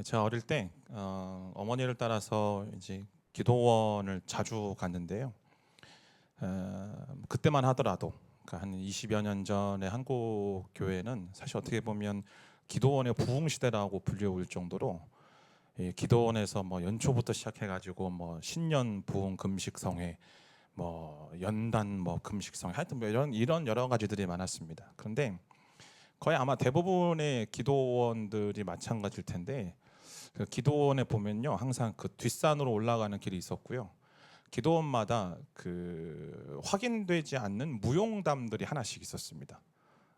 제가 어릴 때 어머니를 따라서 이제 기도원을 자주 갔는데요. 그때만 하더라도 그러니까 한 20여 년 전에 한국 교회는 사실 어떻게 보면 기도원의 부흥 시대라고 불려올 정도로 이 기도원에서 뭐 연초부터 시작해가지고 뭐 신년 부흥 금식 성회, 뭐 연단 뭐 금식 성회, 하여튼 뭐 이런 여러 가지들이 많았습니다. 그런데 거의 아마 대부분의 기도원들이 마찬가지일 텐데 그 기도원에 보면요 항상 그 뒷산으로 올라가는 길이 있었고요. 기도원마다 그 확인되지 않는 무용담들이 하나씩 있었습니다.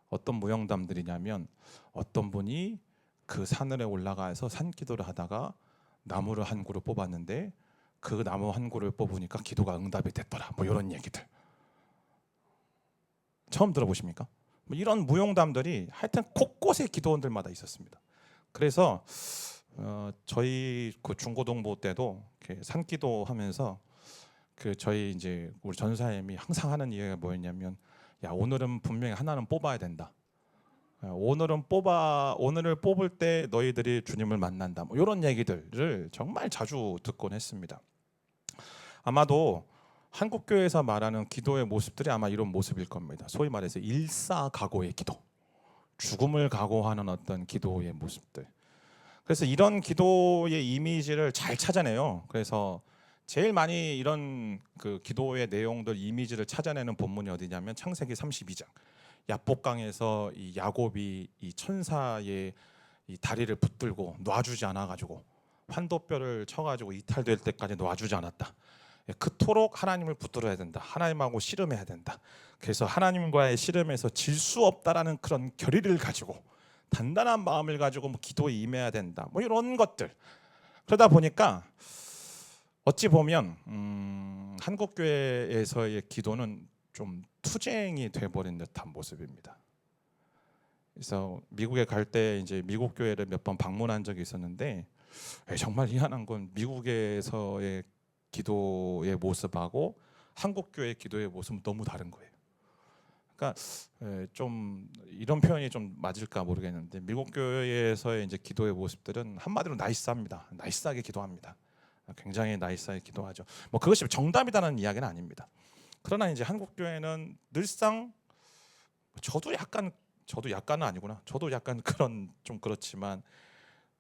어떤 무용담들이냐면 어떤 분이 그 산을에 올라가서 산기도를 하다가 나무를 한 그루 뽑았는데 그 나무 한 그루를 뽑으니까 기도가 응답이 됐더라, 뭐 이런 얘기들 처음 들어보십니까? 뭐 이런 무용담들이 하여튼 곳곳에 기도원들마다 있었습니다. 그래서 저희 그 중고등부 때도 이렇게 산기도 하면서 그 저희 이제 우리 전사님이 항상 하는 이야기가 뭐였냐면, 야 오늘은 분명히 하나는 뽑아야 된다. 오늘을 뽑을 때 너희들이 주님을 만난다. 뭐 이런 얘기들을 정말 자주 듣곤 했습니다. 아마도 한국 교회에서 말하는 기도의 모습들이 아마 이런 모습일 겁니다. 소위 말해서 일사각오의 기도, 죽음을 각오하는 어떤 기도의 모습들. 그래서 이런 기도의 이미지를 잘 찾아내요. 그래서 제일 많이 이런 그 기도의 내용들 이미지를 찾아내는 본문이 어디냐면 창세기 32장. 야복강에서 이 야곱이 이 천사의 이 다리를 붙들고 놔주지 않아가지고 환도뼈를 쳐가지고 이탈될 때까지 놔주지 않았다. 그토록 하나님을 붙들어야 된다. 하나님하고 씨름해야 된다. 그래서 하나님과의 씨름에서 질 수 없다라는 그런 결의를 가지고 단단한 마음을 가지고 뭐 기도에 임해야 된다. 뭐 이런 것들. 그러다 보니까 어찌 보면 한국 교회에서의 기도는 좀 투쟁이 돼버린 듯한 모습입니다. 그래서 미국에 갈 때 이제 미국 교회를 몇 번 방문한 적이 있었는데 정말 희한한 건 미국에서의 기도의 모습하고 한국 교회의 기도의 모습은 너무 다른 거예요. 그러니까 좀 이런 표현이 좀 맞을까 모르겠는데 미국 교회에서의 이제 기도의 모습들은 한마디로 나이스합니다. 나이스하게 기도합니다. 굉장히 나이스하게 기도하죠. 뭐 그것이 정답이라는 이야기는 아닙니다. 그러나 이제 한국 교회는 늘상 저도 약간은 아니구나. 저도 약간 그런 좀 그렇지만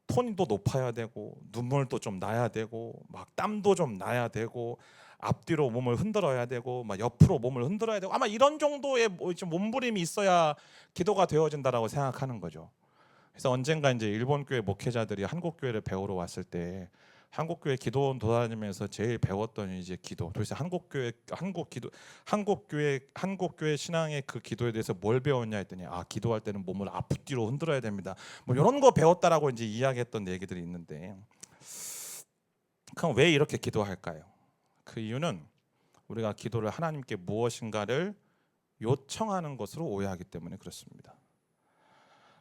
톤도 높아야 되고 눈물도 좀 나야 되고 막 땀도 좀 나야 되고 앞뒤로 몸을 흔들어야 되고 막 옆으로 몸을 흔들어야 되고 아마 이런 정도의 좀 몸부림이 있어야 기도가 되어진다라고 생각하는 거죠. 그래서 언젠가 이제 일본 교회 목회자들이 한국 교회를 배우러 왔을 때 한국 교회 기도원 돌아다니면서 제일 배웠던 이제 기도. 도대체 한국 교회 신앙의 그 기도에 대해서 뭘 배웠냐 했더니 기도할 때는 몸을 앞뒤로 흔들어야 됩니다. 뭐 이런 거 배웠다라고 이제 이야기했던 얘기들이 있는데, 그럼 왜 이렇게 기도할까요? 그 이유는 우리가 기도를 하나님께 무엇인가를 요청하는 것으로 오해하기 때문에 그렇습니다.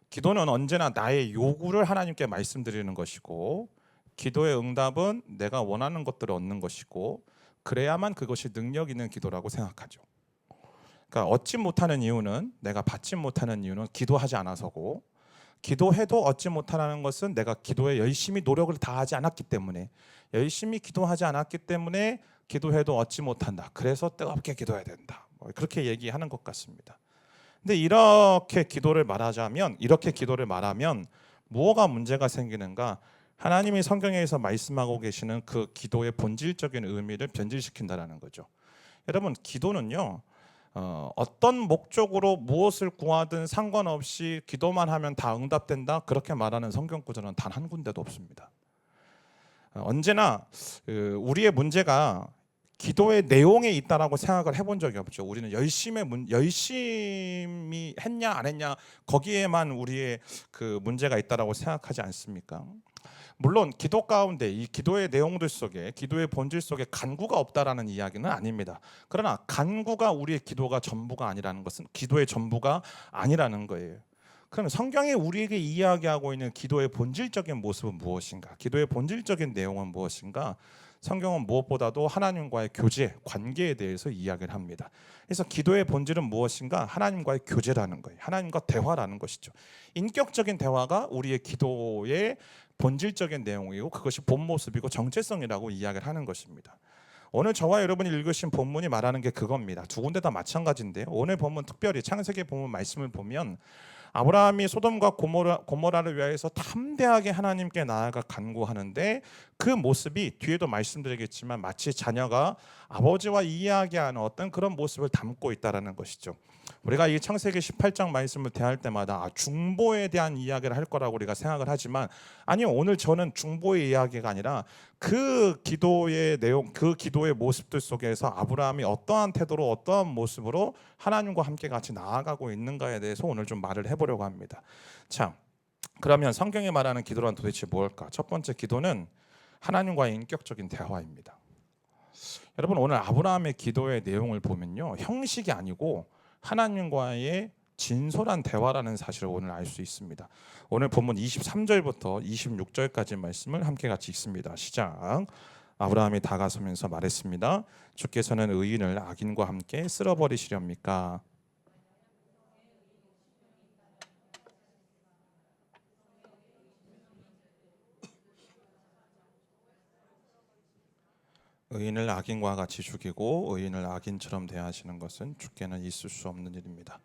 기도는 언제나 나의 요구를 하나님께 말씀드리는 것이고, 기도의 응답은 내가 원하는 것들을 얻는 것이고, 그래야만 그것이 능력 있는 기도라고 생각하죠. 그러니까 얻지 못하는 이유는, 내가 받지 못하는 이유는 기도하지 않아서고, 기도해도 얻지 못하는 것은 내가 기도에 열심히 노력을 다하지 않았기 때문에, 열심히 기도하지 않았기 때문에 기도해도 얻지 못한다. 그래서 뜨겁게 기도해야 된다. 그렇게 얘기하는 것 같습니다. 근데 이렇게 기도를 말하면 무엇가 문제가 생기는가? 하나님이 성경에서 말씀하고 계시는 그 기도의 본질적인 의미를 변질시킨다라는 거죠. 여러분, 기도는요 어떤 목적으로 무엇을 구하든 상관없이 기도만 하면 다 응답된다, 그렇게 말하는 성경 구절은 단 한 군데도 없습니다. 언제나 우리의 문제가 기도의 내용에 있다라고 생각을 해본 적이 없죠. 우리는 열심히 했냐 안 했냐 거기에만 우리의 그 문제가 있다라고 생각하지 않습니까? 물론 기도 가운데 이 기도의 내용들 속에, 기도의 본질 속에 간구가 없다라는 이야기는 아닙니다. 그러나 간구가 우리의 기도가 전부가 아니라는 것은 기도의 전부가 아니라는 거예요. 그럼 성경이 우리에게 이야기하고 있는 기도의 본질적인 모습은 무엇인가? 기도의 본질적인 내용은 무엇인가? 성경은 무엇보다도 하나님과의 교제, 관계에 대해서 이야기를 합니다. 그래서 기도의 본질은 무엇인가? 하나님과의 교제라는 거예요. 하나님과 대화라는 것이죠. 인격적인 대화가 우리의 기도의 본질적인 내용이고 그것이 본 모습이고 정체성이라고 이야기를 하는 것입니다. 오늘 저와 여러분이 읽으신 본문이 말하는 게 그겁니다. 두 군데 다 마찬가지인데요. 오늘 본문 특별히 창세기 본문 말씀을 보면 아브라함이 소돔과 고모라를 위하여서 담대하게 하나님께 나아가 간구하는데 그 모습이 뒤에도 말씀드리겠지만 마치 자녀가 아버지와 이야기하는 어떤 그런 모습을 담고 있다는 것이죠. 우리가 이 창세기 18장 말씀을 대할 때마다 중보에 대한 이야기를 할 거라고 우리가 생각을 하지만 아니요, 오늘 저는 중보의 이야기가 아니라 그 기도의 내용, 그 기도의 모습들 속에서 아브라함이 어떠한 태도로 어떠한 모습으로 하나님과 함께 같이 나아가고 있는가에 대해서 오늘 좀 말을 해보려고 합니다. 자, 그러면 성경이 말하는 기도란 도대체 뭘까? 첫 번째 기도는 하나님과의 인격적인 대화입니다. 여러분, 오늘 아브라함의 기도의 내용을 보면요, 형식이 아니고 하나님과의 진솔한 대화라는 사실을 오늘 알 수 있습니다. 오늘 본문 23절부터 26절까지 말씀을 함께 같이 읽습니다. 시작. 아브라함이 다가서면서 말했습니다. 주께서는 의인을 악인과 함께 쓸어버리시렵니까? 의인을 악인과 같이 죽이고 의인을 악인처럼 대하시는 것은 주께는 있을 수 없는 일입니다.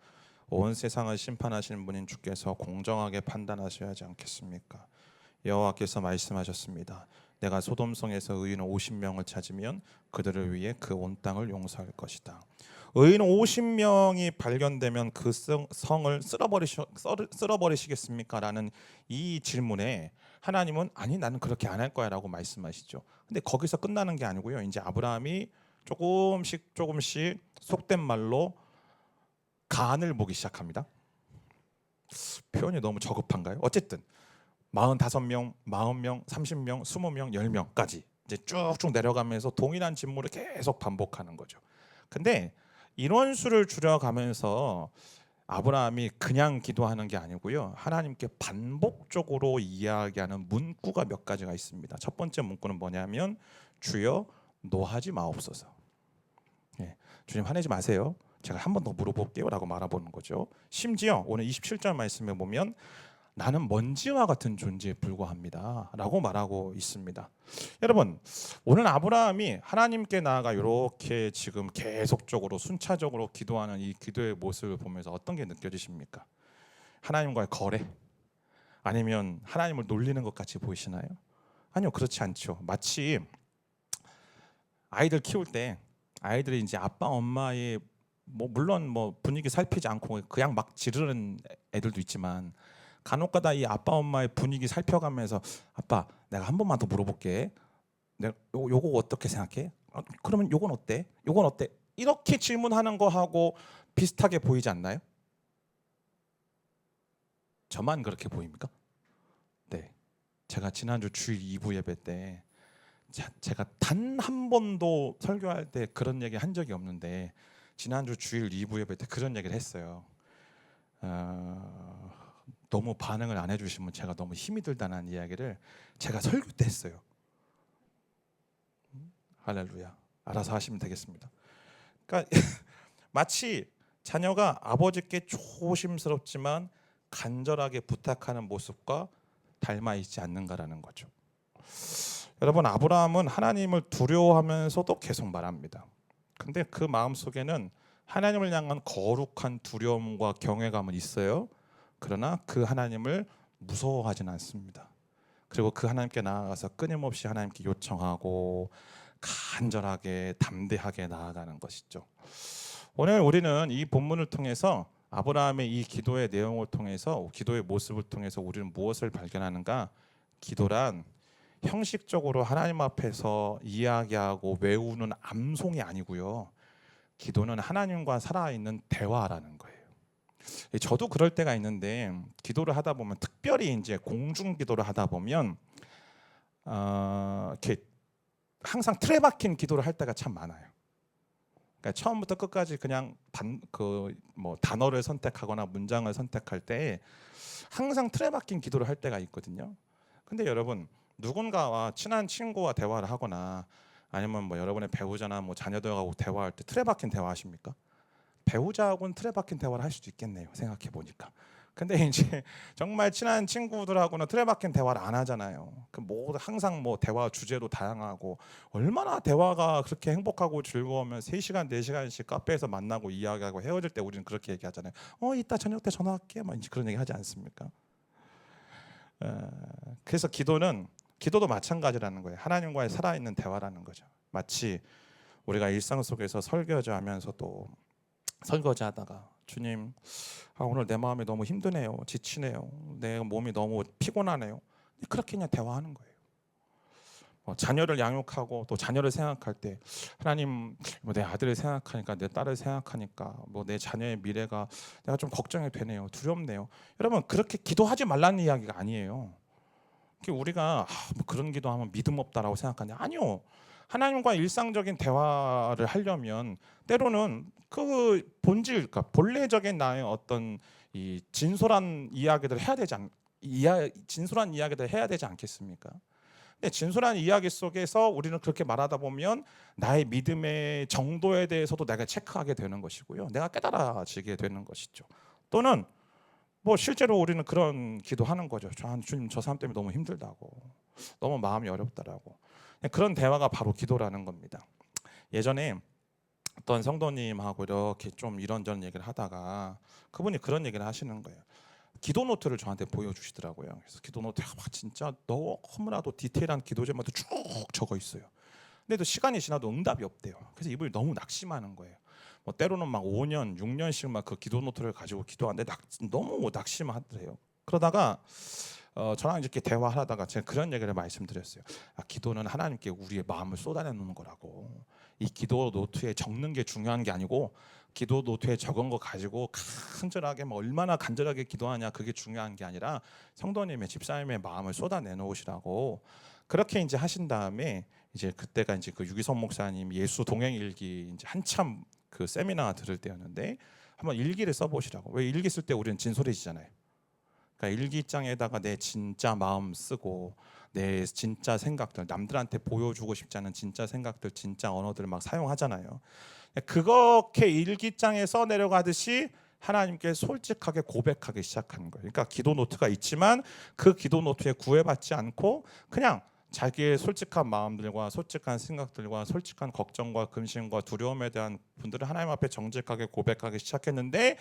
온 세상을 심판하시는 분인 주께서 공정하게 판단하셔야 하지 않겠습니까? 여호와께서 말씀하셨습니다. 내가 소돔성에서 의인 50명을 찾으면 그들을 위해 그 온 땅을 용서할 것이다. 의인 50명이 발견되면 그 성을 쓸어버리시겠습니까? 라는 이 질문에 하나님은 아니 나는 그렇게 안 할 거야 라고 말씀하시죠. 근데 거기서 끝나는 게 아니고요. 이제 아브라함이 조금씩 속된 말로 간을 보기 시작합니다. 표현이 너무 저급한가요? 어쨌든 45명, 40명, 30명, 20명, 10명까지 이제 쭉쭉 내려가면서 동일한 진물을 계속 반복하는 거죠. 근데 이런 수를 줄여가면서 아브라함이 그냥 기도하는 게 아니고요. 하나님께 반복적으로 이야기하는 문구가 몇 가지가 있습니다. 첫 번째 문구는 뭐냐면 주여 노하지 마옵소서. 예, 주님 화내지 마세요. 제가 한 번 더 물어볼게요 라고 말해보는 거죠. 심지어 오늘 27절 말씀에 보면 나는 먼지와 같은 존재에 불과합니다 라고 말하고 있습니다. 여러분, 오늘 아브라함이 하나님께 나아가 이렇게 지금 계속적으로 순차적으로 기도하는 이 기도의 모습을 보면서 어떤 게 느껴지십니까? 하나님과의 거래? 아니면 하나님을 놀리는 것 같이 보이시나요? 아니요, 그렇지 않죠. 마치 아이들 키울 때 아이들이 이제 아빠 엄마의 물론 분위기 살피지 않고 그냥 막 지르는 애들도 있지만 간혹가다 이 아빠 엄마의 분위기 살펴가면서 아빠 내가 한 번만 더 물어볼게. 내가 요거 어떻게 생각해? 그러면 요건 어때? 요건 어때? 이렇게 질문하는 거하고 비슷하게 보이지 않나요? 저만 그렇게 보입니까? 네. 제가 지난주 주일 2부 예배 때 제가 단 한 번도 설교할 때 그런 얘기 한 적이 없는데 지난주 주일 2부 예배 때 그런 얘기를 했어요. 너무 반응을 안 해주시면 제가 너무 힘이 들다는 이야기를 제가 설교 때 했어요. 할렐루야. 알아서 하시면 되겠습니다. 그러니까 마치 자녀가 아버지께 조심스럽지만 간절하게 부탁하는 모습과 닮아 있지 않는가라는 거죠. 여러분, 아브라함은 하나님을 두려워하면서도 계속 말합니다. 근데 그 마음속에는 하나님을 향한 거룩한 두려움과 경외감은 있어요. 그러나 그 하나님을 무서워하지는 않습니다. 그리고 그 하나님께 나아가서 끊임없이 하나님께 요청하고 간절하게 담대하게 나아가는 것이죠. 오늘 우리는 이 본문을 통해서 아브라함의 이 기도의 내용을 통해서 기도의 모습을 통해서 우리는 무엇을 발견하는가? 기도란 형식적으로 하나님 앞에서 이야기하고 외우는 암송이 아니고요. 기도는 하나님과 살아있는 대화라는 거예요. 저도 그럴 때가 있는데 기도를 하다 보면 특별히 이제 공중 기도를 하다 보면 이렇게 항상 틀에 박힌 기도를 할 때가 참 많아요. 그러니까 처음부터 끝까지 그냥 단어를 선택하거나 문장을 선택할 때 항상 틀에 박힌 기도를 할 때가 있거든요. 근데 여러분, 누군가와 친한 친구와 대화를 하거나 아니면 여러분의 배우자나 자녀들하고 대화할 때 틀에 박힌 대화 하십니까? 배우자하고는 틀에 박힌 대화를 할 수도 있겠네요. 생각해 보니까. 근데 이제 정말 친한 친구들하고는 틀에 박힌 대화를 안 하잖아요. 항상 뭐 대화 주제도 다양하고 얼마나 대화가 그렇게 행복하고 즐거우면 3시간 4시간씩 카페에서 만나고 이야기하고 헤어질 때 우리는 그렇게 얘기하잖아요. 이따 저녁 때 전화할게. 막 이제 그런 얘기 하지 않습니까? 그래서 기도도 마찬가지라는 거예요. 하나님과의 살아있는 대화라는 거죠. 마치 우리가 일상 속에서 설거지하면서도 설거지하다가 주님, 오늘 내 마음이 너무 힘드네요. 지치네요. 내 몸이 너무 피곤하네요. 그렇게 그냥 대화하는 거예요. 자녀를 양육하고 또 자녀를 생각할 때 하나님, 내 아들을 생각하니까 내 딸을 생각하니까 내 자녀의 미래가 내가 좀 걱정이 되네요. 두렵네요. 여러분, 그렇게 기도하지 말라는 이야기가 아니에요. 우리가 그런 기도하면 믿음 없다라고 생각하냐? 아니요. 하나님과 일상적인 대화를 하려면 때로는 그 본질, 그러니까 본래적인 나의 어떤 이 진솔한 이야기들을 해야 되지 않겠습니까? 근데 진솔한 이야기 속에서 우리는 그렇게 말하다 보면 나의 믿음의 정도에 대해서도 내가 체크하게 되는 것이고요. 내가 깨달아지게 되는 것이죠. 또는 실제로 우리는 그런 기도하는 거죠. 주님, 저 사람 때문에 너무 힘들다고, 너무 마음이 어렵다라고. 그런 대화가 바로 기도라는 겁니다. 예전에 어떤 성도님하고 이렇게 좀 이런저런 얘기를 하다가 그분이 그런 얘기를 하시는 거예요. 기도 노트를 저한테 보여주시더라고요. 그래서 기도 노트가 진짜 너무나도 디테일한 기도 제목도 쭉 적어 있어요. 근데 또 시간이 지나도 응답이 없대요. 그래서 이분이 너무 낙심하는 거예요. 때로는 막 5년, 6년씩 막 그 기도 노트를 가지고 기도하는데 너무 낙심하더래요. 그러다가 저랑 이렇게 대화하다가 제가 그런 얘기를 말씀드렸어요. 기도는 하나님께 우리의 마음을 쏟아내는 거라고. 이 기도 노트에 적는 게 중요한 게 아니고 기도 노트에 적은 거 가지고 간절하게 얼마나 간절하게 기도하냐, 그게 중요한 게 아니라 성도님의, 집사님의 마음을 쏟아내 놓으시라고. 그렇게 이제 하신 다음에 이제 그때가 이제 그 유기성 목사님 예수 동행 일기 이제 한참 그 세미나 들을 때였는데 한번 일기를 써보시라고. 왜 일기 쓸 때 우리는 진솔해지잖아요. 그러니까 일기장에다가 내 진짜 마음 쓰고 내 진짜 생각들, 남들한테 보여주고 싶지 않은 진짜 생각들, 진짜 언어들을 막 사용하잖아요. 그렇게 일기장에 써내려가듯이 하나님께 솔직하게 고백하기 시작하는 거예요. 그러니까 기도 노트가 있지만 그 기도 노트에 구애받지 않고 그냥 자기의 솔직한 마음들과 솔직한 생각들과 솔직한 걱정과 근심과 두려움에 대한 분들을 하나님 앞에 정직하게 고백하기 시작했는데,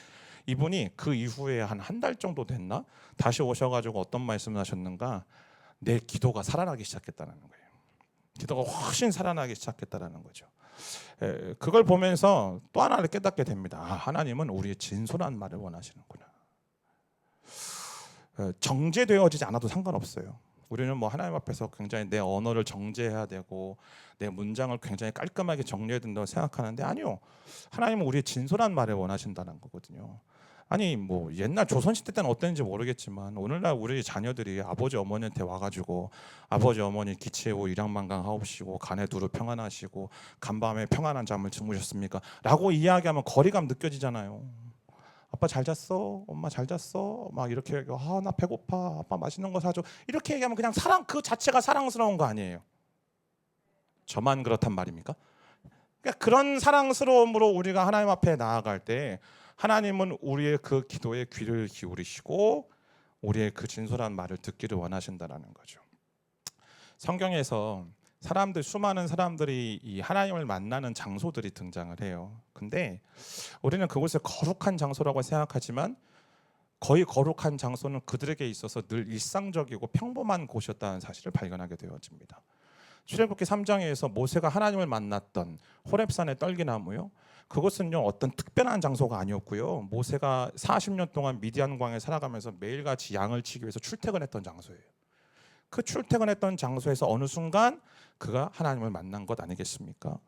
이분이 그 이후에 한 달 정도 됐나? 다시 오셔가지고 어떤 말씀을 하셨는가? 내 기도가 살아나기 시작했다는 거예요. 기도가 훨씬 살아나기 시작했다는 거죠. 그걸 보면서 또 하나를 깨닫게 됩니다. 하나님은 우리의 진솔한 말을 원하시는구나. 정제되어지지 않아도 상관없어요. 우리는 하나님 앞에서 굉장히 내 언어를 정제해야 되고 내 문장을 굉장히 깔끔하게 정리해야 된다고 생각하는데, 아니요. 하나님은 우리의 진솔한 말을 원하신다는 거거든요. 아니 옛날 조선시대 때는 어땠는지 모르겠지만 오늘날 우리 자녀들이 아버지 어머니한테 와가지고 아버지 어머니 기체후 일양만강하옵시고 간에 두루 평안하시고 간밤에 평안한 잠을 주무셨습니까? 라고 이야기하면 거리감 느껴지잖아요. 아빠 잘 잤어? 엄마 잘 잤어? 막 이렇게 얘기하고 나 배고파. 아빠 맛있는 거 사줘. 이렇게 얘기하면 그냥 사랑 그 자체가 사랑스러운 거 아니에요? 저만 그렇단 말입니까? 그러니까 그런 사랑스러움으로 우리가 하나님 앞에 나아갈 때 하나님은 우리의 그 기도에 귀를 기울이시고 우리의 그 진솔한 말을 듣기를 원하신다는 거죠. 성경에서 수많은 사람들이 이 하나님을 만나는 장소들이 등장을 해요. 근데 우리는 그곳을 거룩한 장소라고 생각하지만 거의 거룩한 장소는 그들에게 있어서 늘 일상적이고 평범한 곳이었다는 사실을 발견하게 되어집니다. 출애굽기 3장에서 모세가 하나님을 만났던 호렙산의 떨기나무요, 그것은요 어떤 특별한 장소가 아니었고요, 모세가 40년 동안 미디안 광에 살아가면서 매일같이 양을 치기 위해서 출퇴근했던 장소예요. 그 출퇴근했던 장소에서 어느 순간 그가 하나님을 만난 것 아니겠습니까?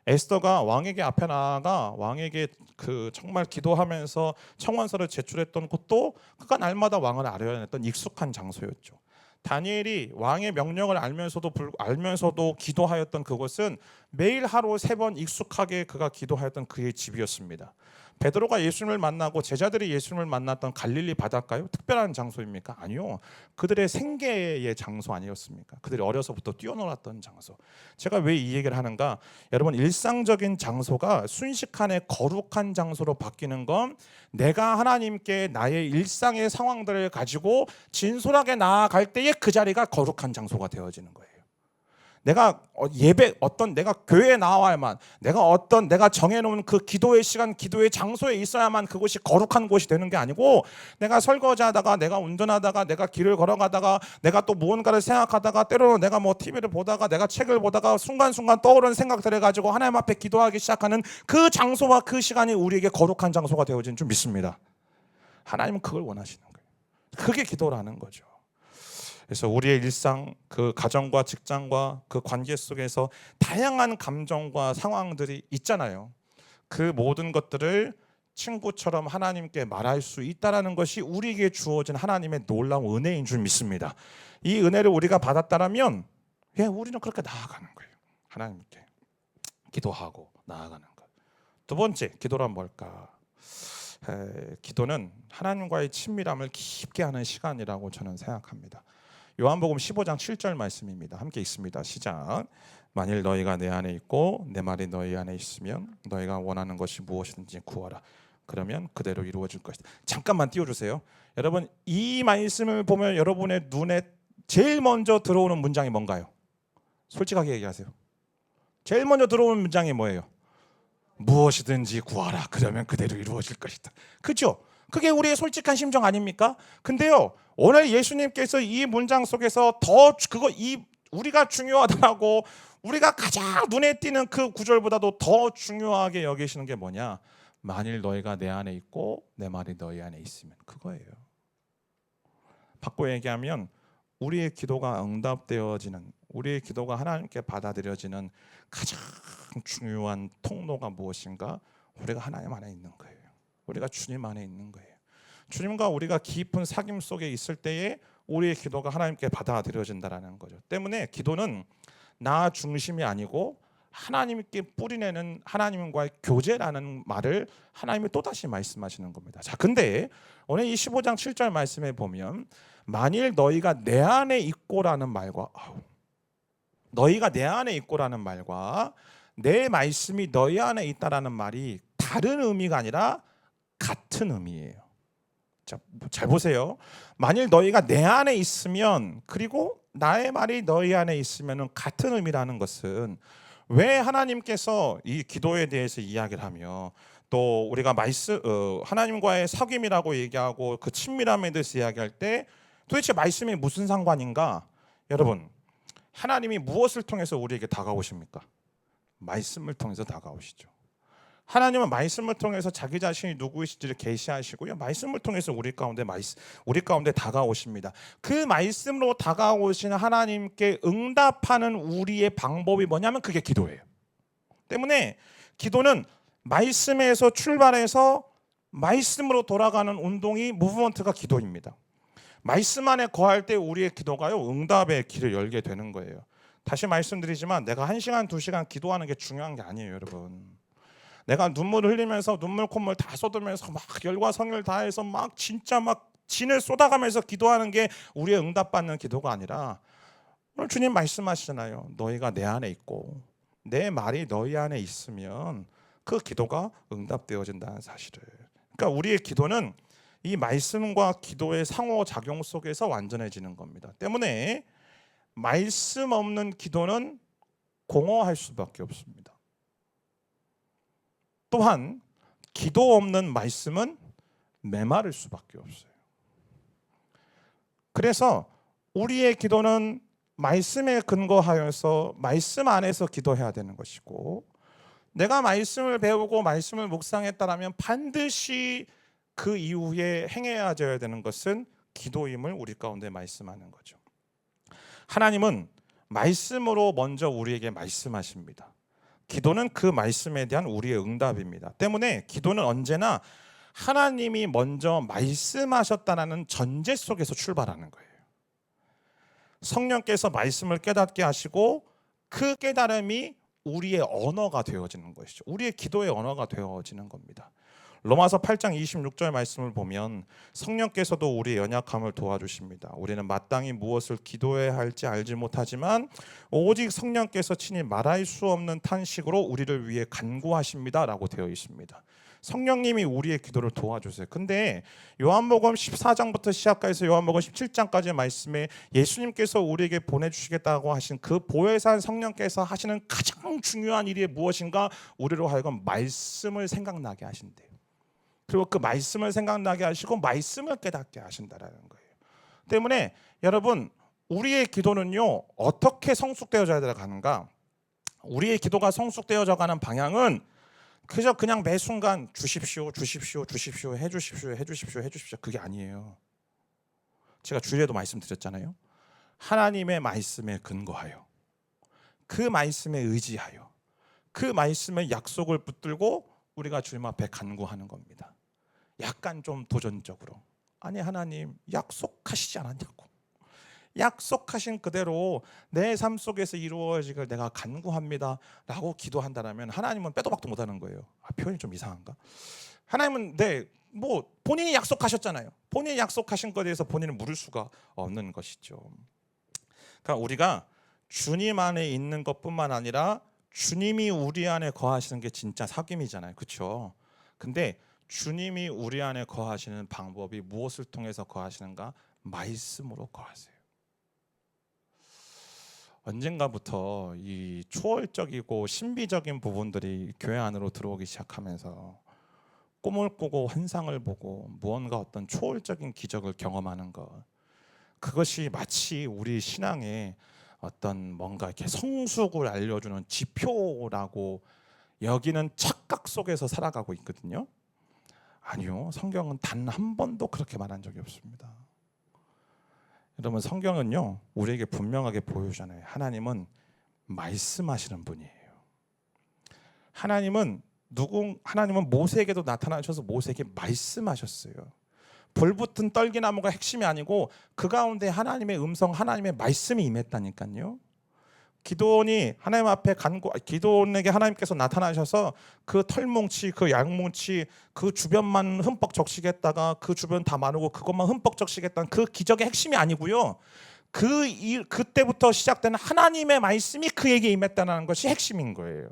에스더가 왕에게 앞에 나아가 왕에게 그 정말 기도하면서 청원서를 제출했던 곳도 그가 날마다 왕을 아뢰었던 익숙한 장소였죠. 다니엘이 왕의 명령을 알면서도 기도하였던 그곳은 매일 하루 3번 익숙하게 그가 기도하였던 그의 집이었습니다. 베드로가 예수님을 만나고 제자들이 예수님을 만났던 갈릴리 바닷가요? 특별한 장소입니까? 아니요. 그들의 생계의 장소 아니었습니까? 그들이 어려서부터 뛰어놀았던 장소. 제가 왜 이 얘기를 하는가? 여러분, 일상적인 장소가 순식간에 거룩한 장소로 바뀌는 건 내가 하나님께 나의 일상의 상황들을 가지고 진솔하게 나아갈 때에 그 자리가 거룩한 장소가 되어지는 거예요. 내가 내가 교회에 나와야만, 내가 정해놓은 그 기도의 시간, 기도의 장소에 있어야만 그곳이 거룩한 곳이 되는 게 아니고, 내가 설거지하다가, 내가 운전하다가, 내가 길을 걸어가다가, 내가 또 무언가를 생각하다가, 때로는 내가 뭐 TV를 보다가, 내가 책을 보다가 순간순간 떠오르는 생각들을 가지고 하나님 앞에 기도하기 시작하는 그 장소와 그 시간이 우리에게 거룩한 장소가 되어진 줄 믿습니다. 하나님은 그걸 원하시는 거예요. 그게 기도라는 거죠. 그래서 우리의 일상, 그 가정과 직장과 그 관계 속에서 다양한 감정과 상황들이 있잖아요. 그 모든 것들을 친구처럼 하나님께 말할 수 있다는 것이 우리에게 주어진 하나님의 놀라운 은혜인 줄 믿습니다. 이 은혜를 우리가 받았다면 우리는 그렇게 나아가는 거예요. 하나님께 기도하고 나아가는 것. 두 번째, 기도란 뭘까? 기도는 하나님과의 친밀함을 깊게 하는 시간이라고 저는 생각합니다. 요한복음 15장 7절 말씀입니다. 함께 읽습니다. 시작. 만일 너희가 내 안에 있고 내 말이 너희 안에 있으면 너희가 원하는 것이 무엇이든지 구하라. 그러면 그대로 이루어질 것이다. 잠깐만 띄워주세요. 여러분, 이 말씀을 보면 여러분의 눈에 제일 먼저 들어오는 문장이 뭔가요? 솔직하게 얘기하세요. 제일 먼저 들어오는 문장이 뭐예요? 무엇이든지 구하라. 그러면 그대로 이루어질 것이다. 그렇죠? 그게 우리의 솔직한 심정 아닙니까? 근데요, 오늘 예수님께서 이 문장 속에서 우리가 중요하다고, 우리가 가장 눈에 띄는 그 구절보다도 더 중요하게 여기시는 게 뭐냐? 만일 너희가 내 안에 있고 내 말이 너희 안에 있으면, 그거예요. 바꿔 얘기하면 우리의 기도가 응답되어지는, 우리의 기도가 하나님께 받아들여지는 가장 중요한 통로가 무엇인가? 우리가 하나님 안에 있는 거예요. 우리가 주님 안에 있는 거예요. 주님과 우리가 깊은 사귐 속에 있을 때에 우리의 기도가 하나님께 받아들여진다는 거죠. 때문에 기도는 나 중심이 아니고 하나님께 뿌리내는 하나님과의 교제라는 말을 하나님이 또다시 말씀하시는 겁니다. 자, 근데 오늘 이 15장 7절 말씀에 보면 만일 너희가 내 안에 있고라는 말과 너희가 내 안에 있고라는 말과 내 말씀이 너희 안에 있다라는 말이 다른 의미가 아니라 같은 의미예요. 자, 잘 보세요. 만일 너희가 내 안에 있으면, 그리고 나의 말이 너희 안에 있으면 같은 의미라는 것은, 왜 하나님께서 이 기도에 대해서 이야기를 하며 또 우리가 하나님과의 사귐이라고 얘기하고 그 친밀함에 대해서 이야기할 때 도대체 말씀이 무슨 상관인가? 여러분, 하나님이 무엇을 통해서 우리에게 다가오십니까? 말씀을 통해서 다가오시죠. 하나님은 말씀을 통해서 자기 자신이 누구이신지를 계시하시고요, 말씀을 통해서 우리 가운데 다가오십니다. 그 말씀으로 다가오시는 하나님께 응답하는 우리의 방법이 뭐냐면 그게 기도예요. 때문에 기도는 말씀에서 출발해서 말씀으로 돌아가는 운동이, 무브먼트가 기도입니다. 말씀 안에 거할 때 우리의 기도가요, 응답의 길을 열게 되는 거예요. 다시 말씀드리지만 내가 1시간, 2시간 기도하는 게 중요한 게 아니에요, 여러분. 내가 눈물을 흘리면서 눈물 콧물 다 쏟으면서 막 열과 성의를 다해서 막 진짜 막 진을 쏟아가면서 기도하는 게 우리의 응답받는 기도가 아니라, 오늘 주님 말씀하시잖아요. 너희가 내 안에 있고 내 말이 너희 안에 있으면 그 기도가 응답되어진다는 사실을. 그러니까 우리의 기도는 이 말씀과 기도의 상호작용 속에서 완전해지는 겁니다. 때문에 말씀 없는 기도는 공허할 수밖에 없습니다. 또한 기도 없는 말씀은 메마를 수밖에 없어요. 그래서 우리의 기도는 말씀에 근거하여서 말씀 안에서 기도해야 되는 것이고, 내가 말씀을 배우고 말씀을 묵상했다라면 반드시 그 이후에 행해야 되는 것은 기도임을 우리 가운데 말씀하는 거죠. 하나님은 말씀으로 먼저 우리에게 말씀하십니다. 기도는 그 말씀에 대한 우리의 응답입니다. 때문에 기도는 언제나 하나님이 먼저 말씀하셨다는 전제 속에서 출발하는 거예요. 성령께서 말씀을 깨닫게 하시고 그 깨달음이 우리의 언어가 되어지는 것이죠. 우리의 기도의 언어가 되어지는 겁니다. 로마서 8장 26절 말씀을 보면 성령께서도 우리의 연약함을 도와주십니다. 우리는 마땅히 무엇을 기도해야 할지 알지 못하지만 오직 성령께서 친히 말할 수 없는 탄식으로 우리를 위해 간구하십니다 라고 되어 있습니다. 성령님이 우리의 기도를 도와주세요. 근데 요한복음 14장부터 시작해서 요한복음 17장까지의 말씀에 예수님께서 우리에게 보내주시겠다고 하신 그 보혜사 성령께서 하시는 가장 중요한 일이 무엇인가? 우리로 하여금 말씀을 생각나게 하신대요. 그리고 그 말씀을 생각나게 하시고 말씀을 깨닫게 하신다라는 거예요. 때문에 여러분, 우리의 기도는요 어떻게 성숙되어져야 가는가? 우리의 기도가 성숙되어져 가는 방향은 그저 그냥 매 순간 주십시오, 주십시오, 주십시오, 해주십시오, 해주십시오, 해주십시오. 그게 아니에요. 제가 주일에도 말씀드렸잖아요. 하나님의 말씀에 근거하여, 그 말씀에 의지하여, 그 말씀의 약속을 붙들고 우리가 주님 앞에 간구하는 겁니다. 약간 좀 도전적으로, 아니 하나님 약속하시지 않았냐고, 약속하신 그대로 내 삶 속에서 이루어지길 내가 간구합니다 라고 기도한다면 하나님은 빼도 박도 못하는 거예요. 표현이 좀 이상한가? 하나님은 뭐 본인이 약속하셨잖아요. 본인이 약속하신 것에 대해서 본인은 물을 수가 없는 것이죠. 그러니까 우리가 주님 안에 있는 것뿐만 아니라 주님이 우리 안에 거하시는 게 진짜 사귐이잖아요. 그렇죠? 근데 주님이 우리 안에 거하시는 방법이 무엇을 통해서 거하시는가? 말씀으로 거하세요. 언젠가부터 이 초월적이고 신비적인 부분들이 교회 안으로 들어오기 시작하면서 꿈을 꾸고 환상을 보고 무언가 어떤 초월적인 기적을 경험하는 것, 그것이 마치 우리 신앙의 어떤 뭔가 이렇게 성숙을 알려주는 지표라고 여기는 착각 속에서 살아가고 있거든요. 아니요, 성경은 단 한 번도 그렇게 말한 적이 없습니다. 여러분, 성경은요 우리에게 분명하게 보여주잖아요. 하나님은 말씀하시는 분이에요. 하나님은 모세에게도 나타나셔서 모세에게 말씀하셨어요. 불붙은 떨기나무가 핵심이 아니고 그 가운데 하나님의 음성, 하나님의 말씀이 임했다니까요. 기도원에게 하나님께서 나타나셔서 그 털뭉치, 그 양뭉치, 그 주변만 흠뻑 적시겠다가 그 주변 다 마르고 그것만 흠뻑 적시겠다는 그 기적의 핵심이 아니고요. 그때부터 시작되는 하나님의 말씀이 그에게 임했다는 것이 핵심인 거예요.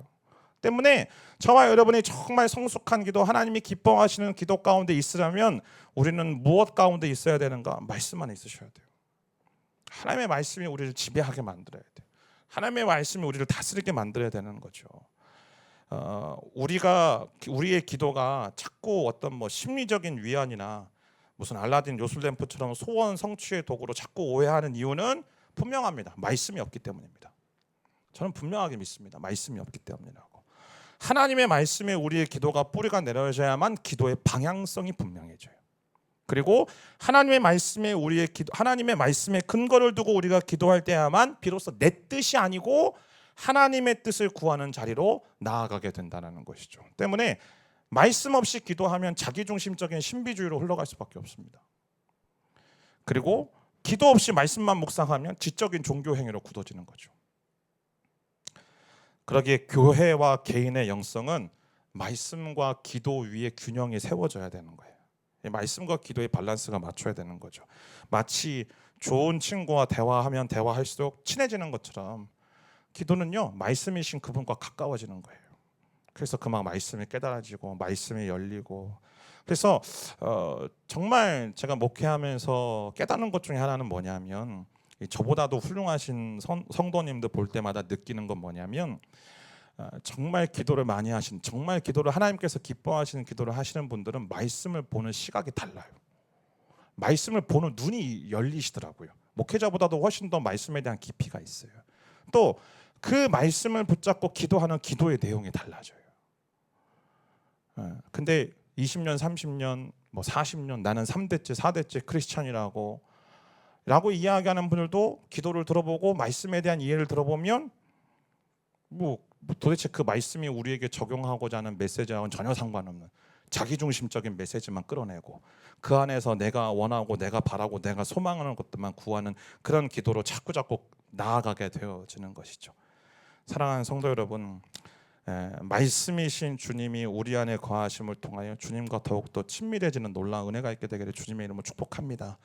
때문에 저와 여러분이 정말 성숙한 기도, 하나님이 기뻐하시는 기도 가운데 있으려면 우리는 무엇 가운데 있어야 되는가? 말씀 안에 있으셔야 돼요. 하나님의 말씀이 우리를 지배하게 만들어야 돼요. 하나님의 말씀이 우리를 다스리게 만들어야 되는 거죠. 우리의 기도가 자꾸 어떤 뭐 심리적인 위안이나 무슨 알라딘 요술램프처럼 소원 성취의 도구로 자꾸 오해하는 이유는 분명합니다. 말씀이 없기 때문입니다. 저는 분명하게 믿습니다. 말씀이 없기 때문이라고. 하나님의 말씀에 우리의 기도가 뿌리가 내려져야만 기도의 방향성이 분명해져요. 그리고 하나님의 말씀에 하나님의 말씀에 근거를 두고 우리가 기도할 때야만 비로소 내 뜻이 아니고 하나님의 뜻을 구하는 자리로 나아가게 된다는 것이죠. 때문에 말씀 없이 기도하면 자기중심적인 신비주의로 흘러갈 수밖에 없습니다. 그리고 기도 없이 말씀만 묵상하면 지적인 종교 행위로 굳어지는 거죠. 그러기에 교회와 개인의 영성은 말씀과 기도 위에 균형이 세워져야 되는 거예요. 말씀과 기도의 밸런스가 맞춰야 되는 거죠. 마치 좋은 친구와 대화하면 대화할수록 친해지는 것처럼 기도는요 말씀이신 그분과 가까워지는 거예요. 그래서 그만 말씀이 깨달아지고 말씀이 열리고, 그래서 정말 제가 목회하면서 깨닫는 것 중에 하나는 뭐냐면, 저보다도 훌륭하신 성도님들 볼 때마다 느끼는 건 뭐냐면, 정말 기도를 많이 하신, 정말 기도를 하나님께서 기뻐하시는 기도를 하시는 분들은 말씀을 보는 시각이 달라요. 말씀을 보는 눈이 열리시더라고요. 목회자보다도 훨씬 더 말씀에 대한 깊이가 있어요. 또 그 말씀을 붙잡고 기도하는 기도의 내용이 달라져요. 근데 20년, 30년, 뭐 40년 나는 3대째, 4대째 크리스찬이라고 이야기하는 분들도 기도를 들어보고 말씀에 대한 이해를 들어보면 뭐 도대체 그 말씀이 우리에게 적용하고자 하는 메시지와는 전혀 상관없는 자기중심적인 메시지만 끌어내고 그 안에서 내가 원하고 내가 바라고 내가 소망하는 것들만 구하는 그런 기도로 자꾸 나아가게 되어지는 것이죠. 사랑하는 성도 여러분, 말씀이신 주님이 우리 안에 거하심을 통하여 주님과 더욱더 친밀해지는 놀라운 은혜가 있게 되기를 주님의 이름으로 축복합니다.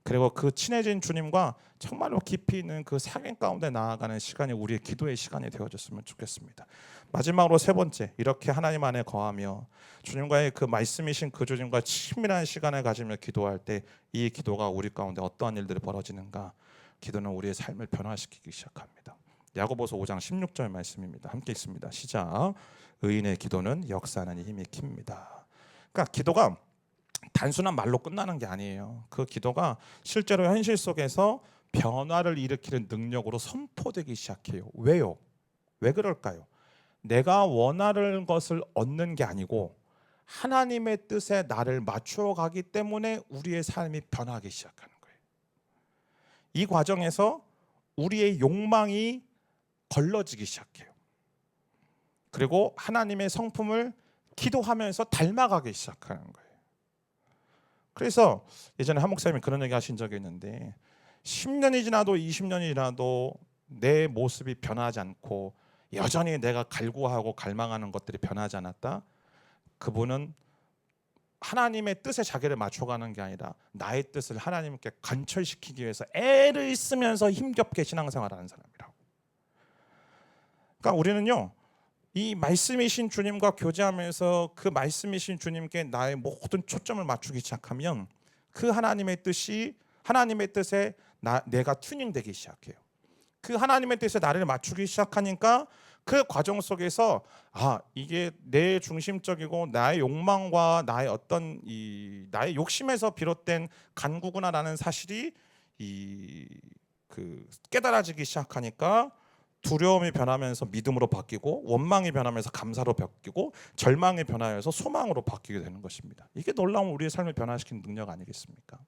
그리고 그 친해진 주님과 정말로 깊이 있는 그 사귐 가운데 나아가는 시간이 우리의 기도의 시간이 되어졌으면 좋겠습니다. 마지막으로 세 번째, 이렇게 하나님 안에 거하며 주님과의 그 말씀이신 그 주님과 친밀한 시간을 가지며 기도할 때 이 기도가 우리 가운데 어떠한 일들이 벌어지는가? 기도는 우리의 삶을 변화시키기 시작합니다. 야고보서 5장 16절 말씀입니다. 함께 읽습니다. 시작. 의인의 기도는 역사하는 힘이 킵니다. 그러니까 기도가 단순한 말로 끝나는 게 아니에요. 그 기도가 실제로 현실 속에서 변화를 일으키는 능력으로 선포되기 시작해요. 왜요? 왜 그럴까요? 내가 원하는 것을 얻는 게 아니고 하나님의 뜻에 나를 맞추어 가기 때문에 우리의 삶이 변하기 시작하는 거예요. 이 과정에서 우리의 욕망이 걸러지기 시작해요. 그리고 하나님의 성품을 기도하면서 닮아가기 시작하는 거예요. 그래서 예전에 한 목사님이 그런 얘기 하신 적이 있는데 10년이 지나도 20년이 지나도 내 모습이 변하지 않고 여전히 내가 갈구하고 갈망하는 것들이 변하지 않았다. 그분은 하나님의 뜻에 자기를 맞춰가는 게 아니라 나의 뜻을 하나님께 관철시키기 위해서 애를 쓰면서 힘겹게 신앙생활하는 사람이라고. 그러니까 우리는요, 이 말씀이신 주님과 교제하면서 그 말씀이신 주님께 나의 모든 초점을 맞추기 시작하면 그 하나님의 뜻에 내가 튜닝되기 시작해요. 그 하나님의 뜻에 나를 맞추기 시작하니까 그 과정 속에서 이게 내 중심적이고 나의 욕망과 나의 어떤 나의 욕심에서 비롯된 간구구나라는 사실이 깨달아지기 시작하니까 두려움이 변하면서 믿음으로 바뀌고 원망이 변하면서 감사로 바뀌고 절망이 변하여서 소망으로 바뀌게 되는 것입니다. 이게 놀라운 우리의 삶을 변화시키는 능력 아니겠습니까?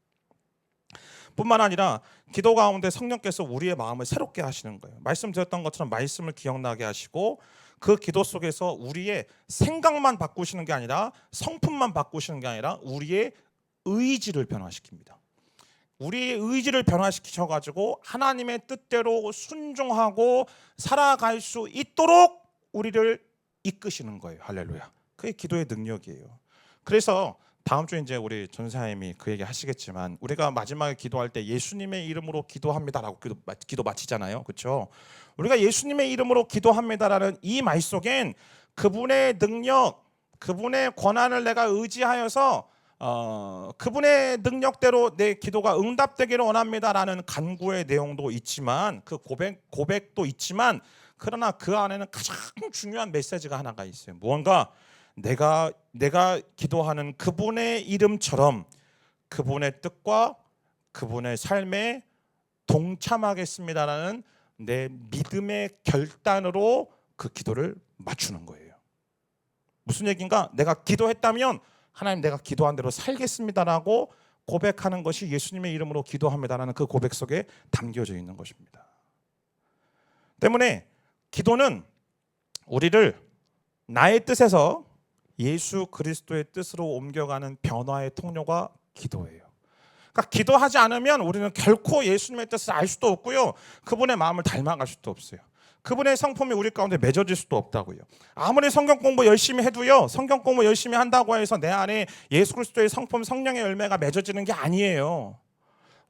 뿐만 아니라 기도 가운데 성령께서 우리의 마음을 새롭게 하시는 거예요. 말씀드렸던 것처럼 말씀을 기억나게 하시고 그 기도 속에서 우리의 생각만 바꾸시는 게 아니라 성품만 바꾸시는 게 아니라 우리의 의지를 변화시킵니다. 우리의 의지를 변화시키셔가지고 하나님의 뜻대로 순종하고 살아갈 수 있도록 우리를 이끄시는 거예요. 할렐루야. 그게 기도의 능력이에요. 그래서 다음 주에 이제 우리 전사님이 그 얘기 하시겠지만 우리가 마지막에 기도할 때 예수님의 이름으로 기도합니다라고 기도 마치잖아요. 그렇죠? 우리가 예수님의 이름으로 기도합니다라는 이 말 속엔 그분의 능력, 그분의 권한을 내가 의지하여서 그분의 능력대로 내 기도가 응답되기를 원합니다라는 간구의 내용도 있지만 그 고백도 있지만 그러나 그 안에는 가장 중요한 메시지가 하나가 있어요. 무언가 내가 기도하는 그분의 이름처럼 그분의 뜻과 그분의 삶에 동참하겠습니다라는 내 믿음의 결단으로 그 기도를 맞추는 거예요. 무슨 얘기인가? 내가 기도했다면 하나님 내가 기도한 대로 살겠습니다라고 고백하는 것이 예수님의 이름으로 기도합니다라는 그 고백 속에 담겨져 있는 것입니다. 때문에 기도는 우리를 나의 뜻에서 예수 그리스도의 뜻으로 옮겨가는 변화의 통로가 기도예요. 그러니까 기도하지 않으면 우리는 결코 예수님의 뜻을 알 수도 없고요. 그분의 마음을 닮아갈 수도 없어요. 그분의 성품이 우리 가운데 맺어질 수도 없다고요. 아무리 성경 공부 열심히 해도요. 성경 공부 열심히 한다고 해서 내 안에 예수 그리스도의 성품 성령의 열매가 맺어지는 게 아니에요.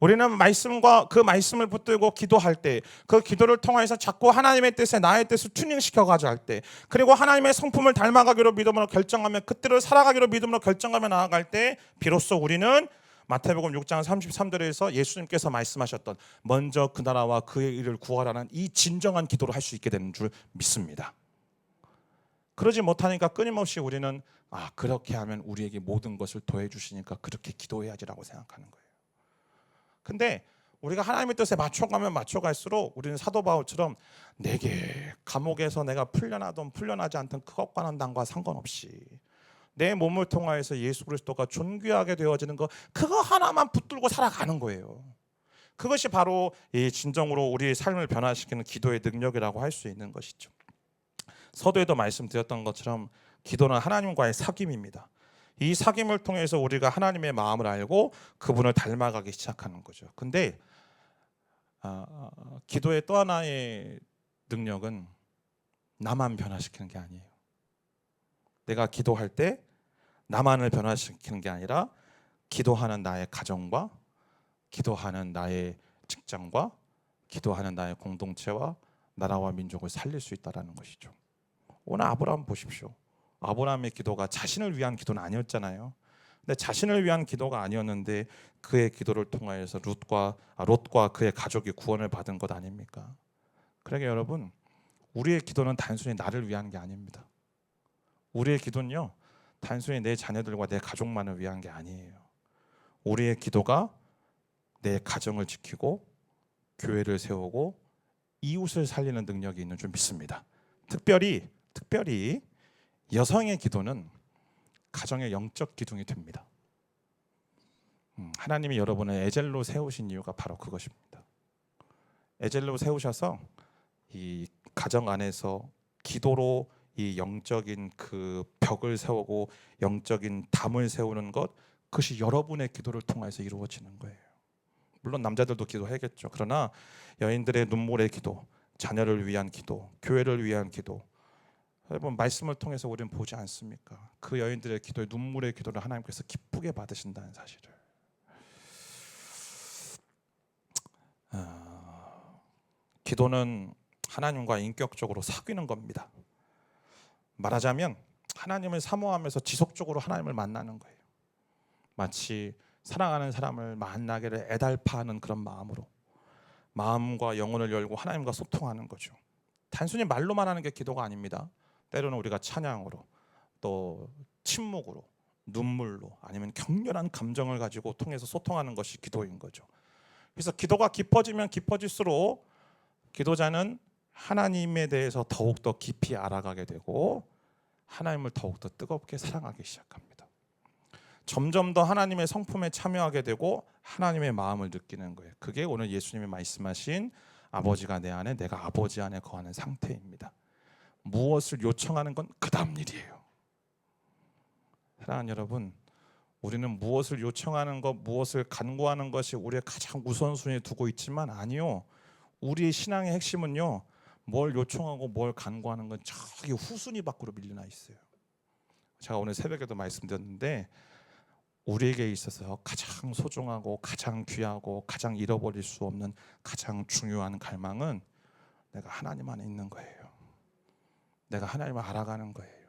우리는 말씀과 그 말씀을 붙들고 기도할 때 그 기도를 통해서 자꾸 하나님의 뜻에 나의 뜻을 튜닝시켜 가져갈 때 그리고 하나님의 성품을 닮아가기로 믿음으로 결정하며 그때를 살아가기로 믿음으로 결정하며 나아갈 때 비로소 우리는 마태복음 6장 33절에서 예수님께서 말씀하셨던 먼저 그 나라와 그의 일을 구하라는 이 진정한 기도를 할 수 있게 되는 줄 믿습니다. 그러지 못하니까 끊임없이 우리는 그렇게 하면 우리에게 모든 것을 더해 주시니까 그렇게 기도해야지라고 생각하는 거예요. 근데 우리가 하나님의 뜻에 맞춰가면 맞춰갈수록 우리는 사도 바울처럼 내게 감옥에서 내가 풀려나든 풀려나지 않든 그것과는 당과 상관없이 내 몸을 통하여서 예수 그리스도가 존귀하게 되어지는 거 그거 하나만 붙들고 살아가는 거예요. 그것이 바로 이 진정으로 우리의 삶을 변화시키는 기도의 능력이라고 할 수 있는 것이죠. 서두에도 말씀드렸던 것처럼 기도는 하나님과의 사귐입니다. 이 사귐을 통해서 우리가 하나님의 마음을 알고 그분을 닮아가기 시작하는 거죠. 근데 기도의 또 하나의 능력은 나만 변화시키는 게 아니에요. 내가 기도할 때 나만을 변화시키는 게 아니라 기도하는 나의 가정과 기도하는 나의 직장과 기도하는 나의 공동체와 나라와 민족을 살릴 수 있다는 것이죠. 오늘 아브라함 보십시오. 아브라함의 기도가 자신을 위한 기도는 아니었잖아요. 근데 자신을 위한 기도가 아니었는데 그의 기도를 통하여서 롯과 그의 가족이 구원을 받은 것 아닙니까? 그러게 여러분, 우리의 기도는 단순히 나를 위한 게 아닙니다. 우리의 기도는요, 단순히 내 자녀들과 내 가족만을 위한 게 아니에요. 우리의 기도가 내 가정을 지키고 교회를 세우고 이웃을 살리는 능력이 있는 줄 믿습니다. 특별히 여성의 기도는 가정의 영적 기둥이 됩니다. 하나님이 여러분을 에젤로 세우신 이유가 바로 그것입니다. 에젤로 세우셔서 이 가정 안에서 기도로 이 영적인 그 벽을 세우고 영적인 담을 세우는 것, 그것이 여러분의 기도를 통해서 이루어지는 거예요. 물론 남자들도 기도해야겠죠. 그러나 여인들의 눈물의 기도, 자녀를 위한 기도, 교회를 위한 기도, 여러분 말씀을 통해서 우리는 보지 않습니까? 그 여인들의 기도에 눈물의 기도를 하나님께서 기쁘게 받으신다는 사실을. 기도는 하나님과 인격적으로 사귀는 겁니다. 말하자면 하나님을 사모하면서 지속적으로 하나님을 만나는 거예요. 마치 사랑하는 사람을 만나기를 애달파하는 그런 마음으로 마음과 영혼을 열고 하나님과 소통하는 거죠. 단순히 말로만 하는 게 기도가 아닙니다. 때로는 우리가 찬양으로, 또 침묵으로, 눈물로, 아니면 격렬한 감정을 가지고 통해서 소통하는 것이 기도인 거죠. 그래서 기도가 깊어지면 깊어질수록 기도자는 하나님에 대해서 더욱더 깊이 알아가게 되고 하나님을 더욱더 뜨겁게 사랑하기 시작합니다. 점점 더 하나님의 성품에 참여하게 되고 하나님의 마음을 느끼는 거예요. 그게 오늘 예수님이 말씀하신 아버지가 내 안에 내가 아버지 안에 거하는 상태입니다. 무엇을 요청하는 건 그 다음 일이에요. 사랑하는 여러분, 우리는 무엇을 요청하는 것, 무엇을 간구하는 것이 우리의 가장 우선순위에 두고 있지만 아니요. 우리의 신앙의 핵심은요, 뭘 요청하고 뭘 간구하는 건 저기 후순위 밖으로 밀려나 있어요. 제가 오늘 새벽에도 말씀드렸는데 우리에게 있어서 가장 소중하고 가장 귀하고 가장 잃어버릴 수 없는 가장 중요한 갈망은 내가 하나님 안에 있는 거예요. 내가 하나님을 알아가는 거예요.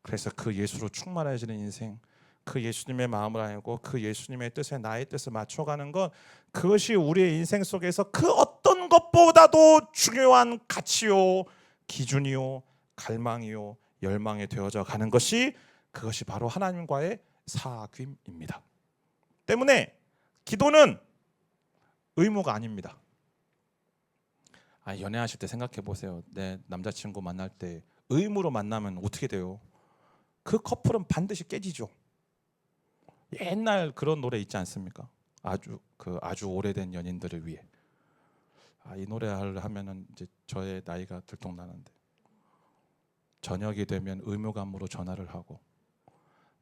그래서 그 예수로 충만해지는 인생, 그 예수님의 마음을 알고 그 예수님의 뜻에 나의 뜻을 맞춰가는 것, 그것이 우리의 인생 속에서 그 어떤 것보다도 중요한 가치요, 기준이요, 갈망이요, 열망이 되어져 가는 것이, 그것이 바로 하나님과의 사귐입니다. 때문에 기도는 의무가 아닙니다. 연애하실 때 생각해 보세요. 내 남자친구 만날 때 의무로 만나면 어떻게 돼요? 그 커플은 반드시 깨지죠. 옛날 그런 노래 있지 않습니까? 아주 오래된 연인들을 위해. 이 노래를 하면은 이제 저의 나이가 들통나는데, 저녁이 되면 의무감으로 전화를 하고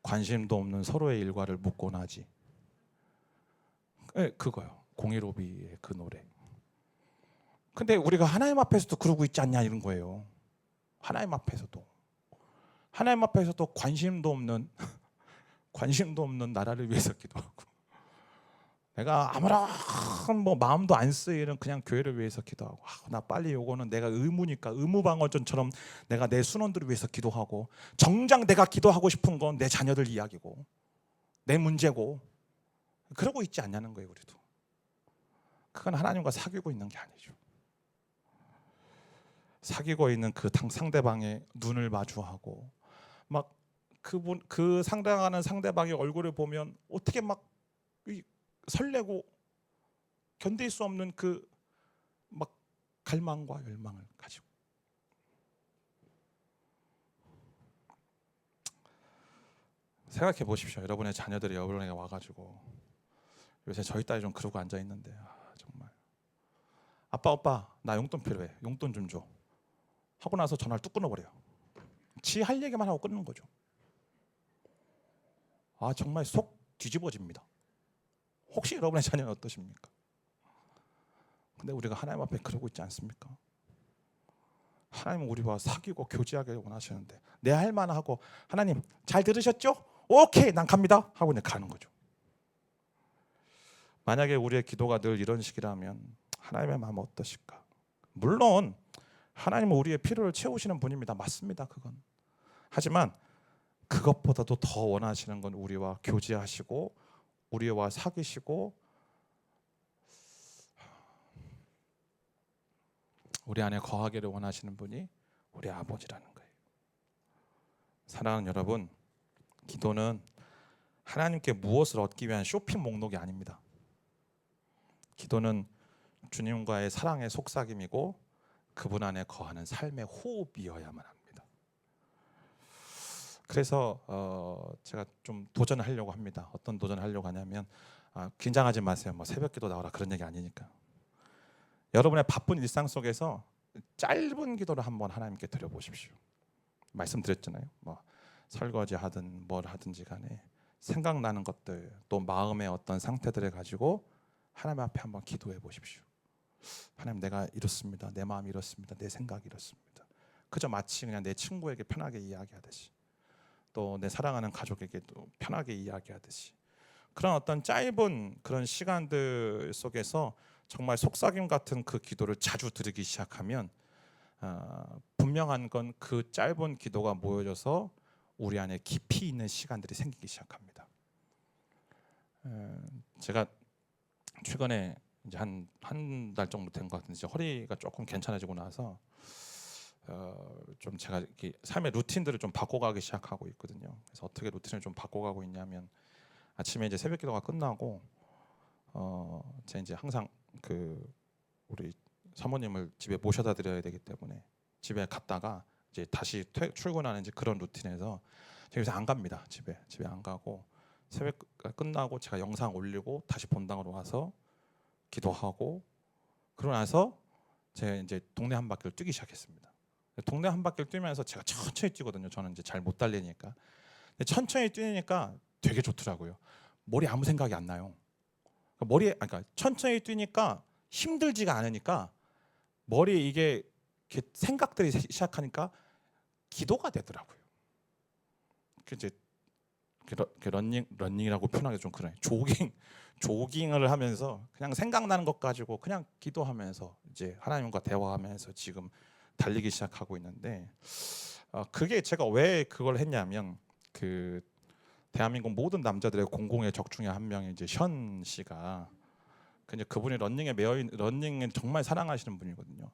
관심도 없는 서로의 일과를 묻곤 하지. 그거요. 015B의 그 노래. 근데 우리가 하나님 앞에서도 그러고 있지 않냐 이런 거예요. 하나님 앞에서도 관심도 없는 나라를 위해서 기도하고, 내가 아무런 마음도 안 쓰이는 그냥 교회를 위해서 기도하고, 나 빨리 요거는 내가 의무니까 의무방어전처럼 내가 내 순원들을 위해서 기도하고, 정작 내가 기도하고 싶은 건 내 자녀들 이야기고 내 문제고, 그러고 있지 않냐는 거예요. 우리도 그건 하나님과 사귀고 있는 게 아니죠. 사귀고 있는 그 상대방의 눈을 마주하고 막 그 상대하는 상대방의 얼굴을 보면 어떻게 막 설레고 견딜 수 없는 그 막 갈망과 열망을 가지고. 생각해 보십시오. 여러분의 자녀들이 여러분에게 와가지고, 요새 저희 딸이 좀 그러고 앉아 있는데, 정말 아빠 나 용돈 필요해, 용돈 좀 줘 하고 나서 전화를 뚝 끊어버려요. 지 할 얘기만 하고 끊는 거죠. 정말 속 뒤집어집니다. 혹시 여러분의 자녀는 어떠십니까? 근데 우리가 하나님 앞에 그러고 있지 않습니까? 하나님은 우리와 사귀고 교제하기를 원하시는데 내 할 만하고 하나님 잘 들으셨죠? 오케이 난 갑니다 하고 그냥 가는 거죠. 만약에 우리의 기도가 늘 이런 식이라면 하나님의 마음은 어떠실까? 물론 하나님은 우리의 필요를 채우시는 분입니다. 맞습니다. 그건. 하지만 그것보다도 더 원하시는 건 우리와 교제하시고 우리와 사귀시고 우리 안에 거하기를 원하시는 분이 우리 아버지라는 거예요. 사랑하는 여러분, 기도는 하나님께 무엇을 얻기 위한 쇼핑 목록이 아닙니다. 기도는 주님과의 사랑의 속삭임이고 그분 안에 거하는 삶의 호흡이어야만 합니다. 그래서 제가 좀 도전을 하려고 합니다. 어떤 도전을 하려고 하냐면 긴장하지 마세요. 뭐 새벽기도 나오라 그런 얘기 아니니까. 여러분의 바쁜 일상 속에서 짧은 기도를 한번 하나님께 드려보십시오. 말씀드렸잖아요. 뭐 설거지 하든 뭘 하든지 간에 생각나는 것들 또 마음의 어떤 상태들을 가지고 하나님 앞에 한번 기도해 보십시오. 하나님 내가 이렇습니다. 내 마음이 이렇습니다. 내 생각이 이렇습니다. 그저 마치 그냥 내 친구에게 편하게 이야기하듯이 또 내 사랑하는 가족에게도 편하게 이야기하듯이 그런 어떤 짧은 그런 시간들 속에서 정말 속삭임 같은 그 기도를 자주 드리기 시작하면 분명한 건 그 짧은 기도가 모여져서 우리 안에 깊이 있는 시간들이 생기기 시작합니다. 제가 최근에 이제 한 달 정도 된 것 같은데 허리가 조금 괜찮아지고 나서 좀 제가 이렇게 삶의 루틴들을 좀 바꿔가기 시작하고 있거든요. 그래서 어떻게 루틴을 좀 바꿔가고 있냐면 아침에 이제 새벽기도가 끝나고 제가 이제 항상 그 우리 사모님을 집에 모셔다 드려야 되기 때문에 집에 갔다가 이제 다시 출근하는 이제 그런 루틴에서 제가 요새 안 갑니다. 집에 안 가고 새벽 끝나고 제가 영상 올리고 다시 본당으로 와서 기도하고 그러고 나서 제가 이제 동네 한 바퀴를 뛰기 시작했습니다. 동네 한 바퀴를 뛰면서 제가 천천히 뛰거든요. 저는 이제 잘 못 달리니까. 근데 천천히 뛰니까 되게 좋더라고요. 머리 아무 생각이 안 나요. 그러니까 천천히 뛰니까 힘들지가 않으니까 머리에 이게 이렇게 생각들이 시작하니까 기도가 되더라고요. 이제 러닝이라고 표현하기 좀 그래. 조깅을 하면서 그냥 생각나는 것 가지고 그냥 기도하면서 이제 하나님과 대화하면서 지금 달리기 시작하고 있는데 그게 제가 왜 그걸 했냐면 그 대한민국 모든 남자들의 공공의 적 중에 한 명이 이제 현 씨가 그분이 러닝에 정말 사랑하시는 분이거든요.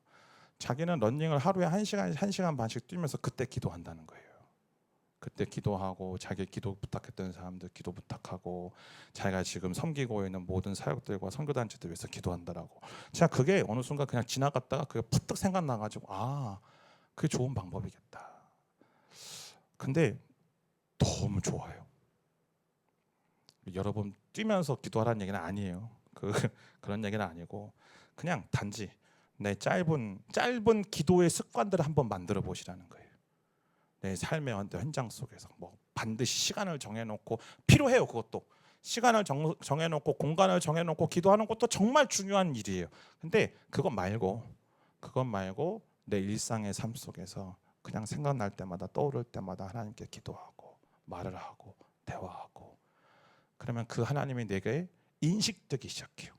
자기는 러닝을 하루에 1시간 반씩 뛰면서 그때 기도한다는 거예요. 그때 기도하고 자기 기도 부탁했던 사람들 기도 부탁하고 자기가 지금 섬기고 있는 모든 사역들과 선교단체들 위해서 기도한다라고. 제가 그게 어느 순간 그냥 지나갔다가 그게 푸뜩 생각나가지고 그게 좋은 방법이겠다. 근데 너무 좋아요. 여러분 뛰면서 기도하라는 얘기는 아니에요. 그런 얘기는 아니고 그냥 단지 내 짧은 기도의 습관들을 한번 만들어 보시라는 거예요. 내 삶의 현장 속에서 뭐 반드시 시간을 정해놓고 필요해요. 그것도 시간을 정해놓고 공간을 정해놓고 기도하는 것도 정말 중요한 일이에요. 근데 그것 말고 내 일상의 삶 속에서 그냥 생각날 때마다 떠오를 때마다 하나님께 기도하고 말을 하고 대화하고 그러면 그 하나님이 내게 인식되기 시작해요.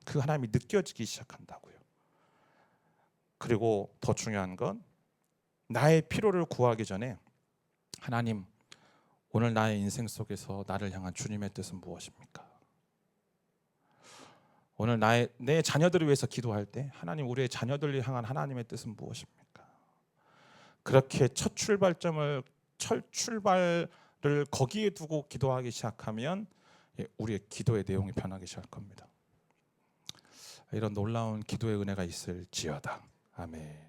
그 하나님이 느껴지기 시작한다고요. 그리고 더 중요한 건 나의 필요를 구하기 전에 하나님 오늘 나의 인생 속에서 나를 향한 주님의 뜻은 무엇입니까? 오늘 내 자녀들을 위해서 기도할 때 하나님 우리의 자녀들을 향한 하나님의 뜻은 무엇입니까? 그렇게 첫 출발을 거기에 두고 기도하기 시작하면 우리의 기도의 내용이 변하기 시작할 겁니다. 이런 놀라운 기도의 은혜가 있을지어다. 아멘.